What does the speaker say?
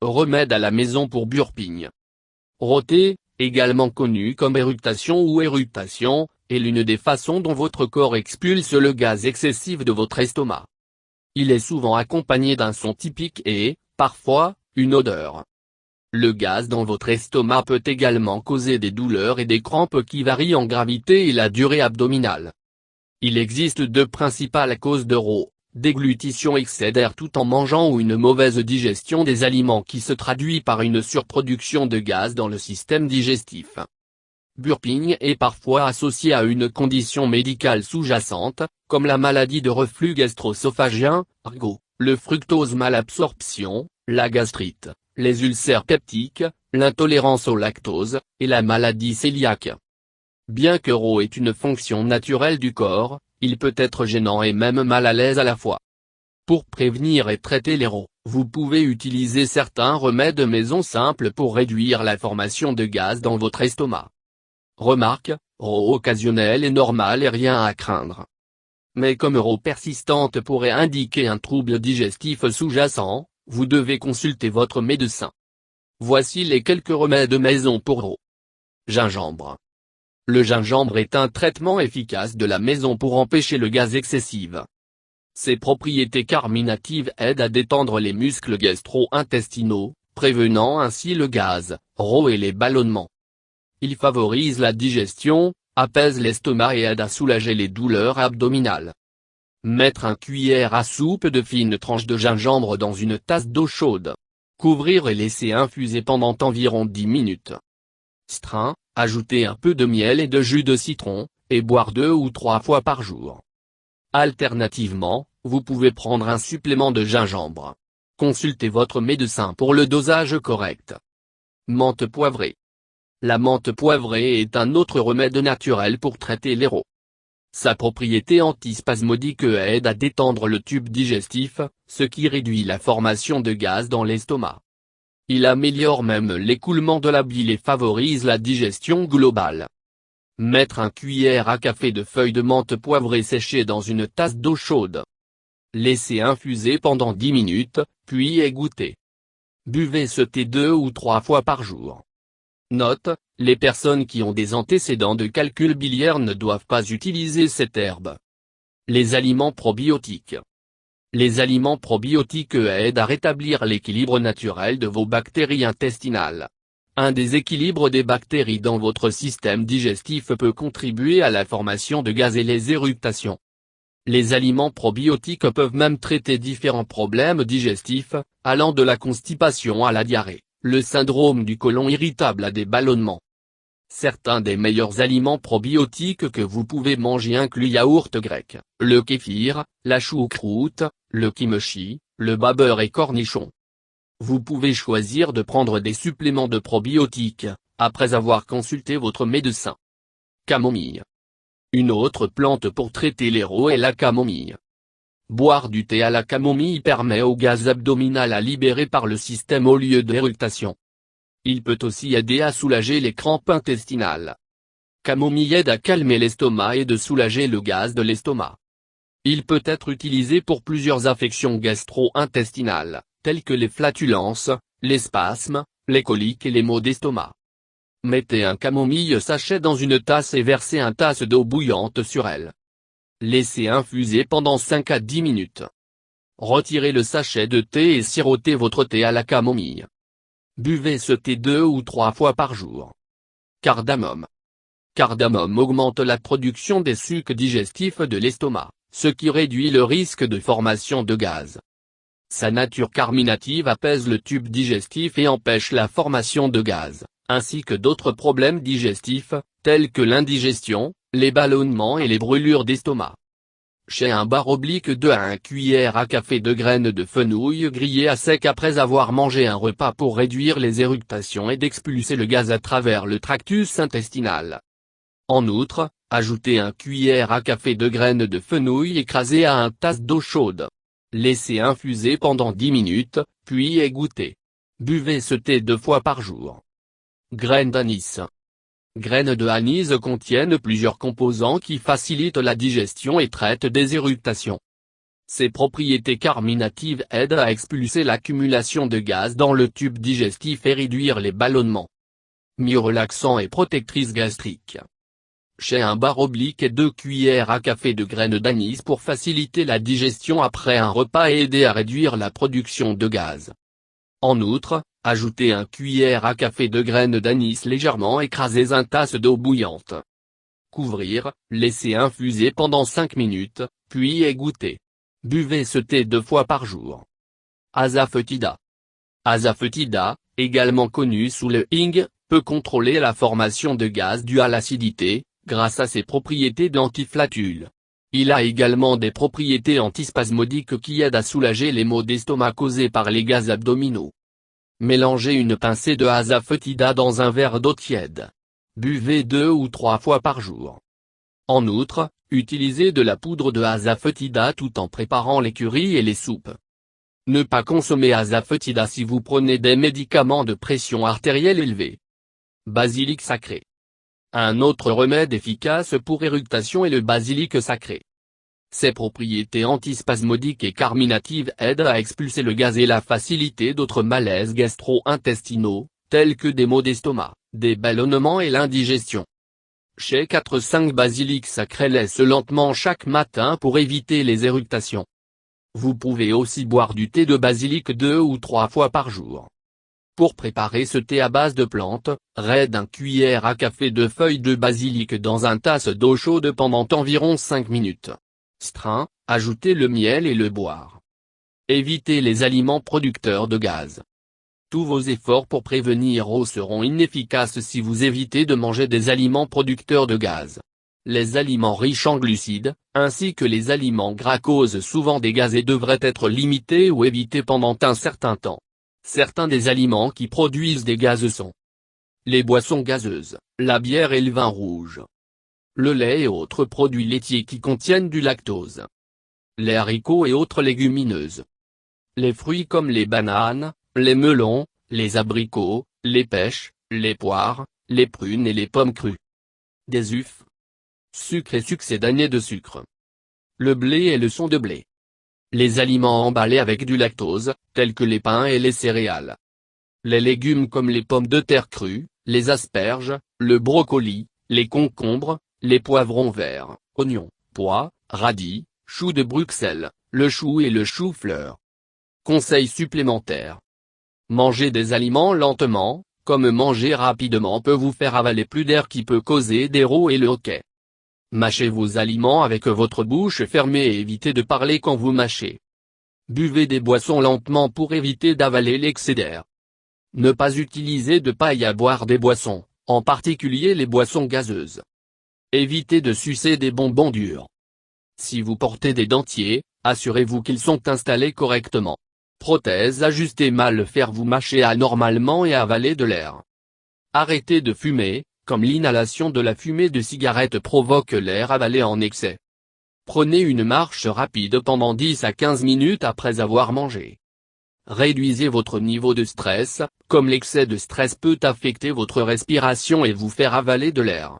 Remède à la maison pour burping. Rôter, également connu comme éructation ou éructation, est l'une des façons dont votre corps expulse le gaz excessif de votre estomac. Il est souvent accompagné d'un son typique et, parfois, une odeur. Le gaz dans votre estomac peut également causer des douleurs et des crampes qui varient en gravité et la durée abdominale. Il existe deux principales causes de RO, déglutition excès d'air tout en mangeant ou une mauvaise digestion des aliments qui se traduit par une surproduction de gaz dans le système digestif. Burping est parfois associé à une condition médicale sous-jacente, comme la maladie de reflux gastro-œsophagien, (RGO), le fructose malabsorption, la gastrite, les ulcères peptiques, l'intolérance au lactose, et la maladie cœliaque. Bien que RO est une fonction naturelle du corps, il peut être gênant et même mal à l'aise à la fois. Pour prévenir et traiter les RO, vous pouvez utiliser certains remèdes maison simples pour réduire la formation de gaz dans votre estomac. Remarque, RO occasionnelle est normale et rien à craindre. Mais comme RO persistante pourrait indiquer un trouble digestif sous-jacent, vous devez consulter votre médecin. Voici les quelques remèdes maison pour RO. Gingembre. Le gingembre est un traitement efficace de la maison pour empêcher le gaz excessif. Ses propriétés carminatives aident à détendre les muscles gastro-intestinaux, prévenant ainsi le gaz, RO et les ballonnements. Il favorise la digestion, apaise l'estomac et aide à soulager les douleurs abdominales. Mettre un cuillère à soupe de fines tranches de gingembre dans une tasse d'eau chaude. Couvrir et laisser infuser pendant environ 10 minutes. Strain, ajouter un peu de miel et de jus de citron, et boire 2 ou 3 fois par jour. Alternativement, vous pouvez prendre un supplément de gingembre. Consultez votre médecin pour le dosage correct. Menthe poivrée. La menthe poivrée est un autre remède naturel pour traiter les RO. Sa propriété antispasmodique aide à détendre le tube digestif, ce qui réduit la formation de gaz dans l'estomac. Il améliore même l'écoulement de la bile et favorise la digestion globale. Mettre un cuillère à café de feuilles de menthe poivrée séchées dans une tasse d'eau chaude. Laissez infuser pendant 10 minutes, puis égoutter. Buvez ce thé 2 ou 3 fois par jour. Note, les personnes qui ont des antécédents de calcul biliaire ne doivent pas utiliser cette herbe. Les aliments probiotiques. Les aliments probiotiques aident à rétablir l'équilibre naturel de vos bactéries intestinales. Un déséquilibre des bactéries dans votre système digestif peut contribuer à la formation de gaz et les éructations. Les aliments probiotiques peuvent même traiter différents problèmes digestifs, allant de la constipation à la diarrhée, le syndrome du côlon irritable à des ballonnements. Certains des meilleurs aliments probiotiques que vous pouvez manger incluent yaourt grec, le kéfir, la choucroute, le kimchi, le babeur et cornichons. Vous pouvez choisir de prendre des suppléments de probiotiques, après avoir consulté votre médecin. Camomille. Une autre plante pour traiter les RO est la camomille. Boire du thé à la camomille permet au gaz abdominal à libérer par le système au lieu d'éructation. Il peut aussi aider à soulager les crampes intestinales. Camomille aide à calmer l'estomac et de soulager le gaz de l'estomac. Il peut être utilisé pour plusieurs affections gastro-intestinales, telles que les flatulences, les spasmes, les coliques et les maux d'estomac. Mettez un camomille sachet dans une tasse et versez une tasse d'eau bouillante sur elle. Laissez infuser pendant 5 à 10 minutes. Retirez le sachet de thé et sirotez votre thé à la camomille. Buvez ce thé 2 ou 3 fois par jour. Cardamome. Cardamome augmente la production des sucs digestifs de l'estomac, ce qui réduit le risque de formation de gaz. Sa nature carminative apaise le tube digestif et empêche la formation de gaz, ainsi que d'autres problèmes digestifs, tels que l'indigestion, les ballonnements et les brûlures d'estomac. Chez un bar/2 à 1 cuillère à café de graines de fenouil grillées à sec après avoir mangé un repas pour réduire les éructations et d'expulser le gaz à travers le tractus intestinal. En outre, ajoutez 1 cuillère à café de graines de fenouil écrasées à 1 tasse d'eau chaude. Laissez infuser pendant 10 minutes, puis égouttez. Buvez ce thé 2 fois par jour. Graines d'anis. Graines de anis contiennent plusieurs composants qui facilitent la digestion et traitent des éructations. Ses propriétés carminatives aident à expulser l'accumulation de gaz dans le tube digestif et réduire les ballonnements. Mi-relaxant et protectrice gastrique. Chez un bar oblique et 2 cuillères à café de graines d'anis pour faciliter la digestion après un repas et aider à réduire la production de gaz. En outre, ajoutez 1 cuillère à café de graines d'anis légèrement écrasées une tasse d'eau bouillante. Couvrir, laisser infuser pendant 5 minutes, puis égoutter. Buvez ce thé 2 fois par jour. Asafoetida. Asafoetida, également connu sous le Ing, peut contrôler la formation de gaz dû à l'acidité, grâce à ses propriétés d'antiflatule. Il a également des propriétés antispasmodiques qui aident à soulager les maux d'estomac causés par les gaz abdominaux. Mélangez une pincée de Asafoetida dans un verre d'eau tiède. Buvez 2 ou 3 fois par jour. En outre, utilisez de la poudre de Asafoetida tout en préparant les currys et les soupes. Ne pas consommer Asafoetida si vous prenez des médicaments de pression artérielle élevée. Basilic sacré. Un autre remède efficace pour éructation est le basilic sacré. Ses propriétés antispasmodiques et carminatives aident à expulser le gaz et la facilité d'autres malaises gastro-intestinaux, tels que des maux d'estomac, des ballonnements et l'indigestion. Chez 4-5 basilic sacré laisse lentement chaque matin pour éviter les éructations. Vous pouvez aussi boire du thé de basilic 2 ou 3 fois par jour. Pour préparer ce thé à base de plantes, raide 1 cuillère à café de feuilles de basilic dans une tasse d'eau chaude pendant environ 5 minutes. Strain, ajoutez le miel et le boire. Évitez les aliments producteurs de gaz. Tous vos efforts pour prévenir seront inefficaces si vous évitez de manger des aliments producteurs de gaz. Les aliments riches en glucides, ainsi que les aliments gras causent souvent des gaz et devraient être limités ou évités pendant un certain temps. Certains des aliments qui produisent des gaz sont les boissons gazeuses, la bière et le vin rouge, le lait et autres produits laitiers qui contiennent du lactose, les haricots et autres légumineuses, les fruits comme les bananes, les melons, les abricots, les pêches, les poires, les prunes et les pommes crues, des œufs, sucre et succédané de sucre, le blé et le son de blé. Les aliments emballés avec du lactose, tels que les pains et les céréales. Les légumes comme les pommes de terre crues, les asperges, le brocoli, les concombres, les poivrons verts, oignons, pois, radis, choux de Bruxelles, le chou et le chou-fleur. Conseils supplémentaires. Manger des aliments lentement, comme manger rapidement peut vous faire avaler plus d'air qui peut causer des rots et le hoquet. Mâchez vos aliments avec votre bouche fermée et évitez de parler quand vous mâchez. Buvez des boissons lentement pour éviter d'avaler l'excès d'air. Ne pas utiliser de paille à boire des boissons, en particulier les boissons gazeuses. Évitez de sucer des bonbons durs. Si vous portez des dentiers, assurez-vous qu'ils sont installés correctement. Prothèses ajustées mal faire vous mâcher anormalement et avaler de l'air. Arrêtez de fumer, comme l'inhalation de la fumée de cigarette provoque l'air avalé en excès. Prenez une marche rapide pendant 10 à 15 minutes après avoir mangé. Réduisez votre niveau de stress, comme l'excès de stress peut affecter votre respiration et vous faire avaler de l'air.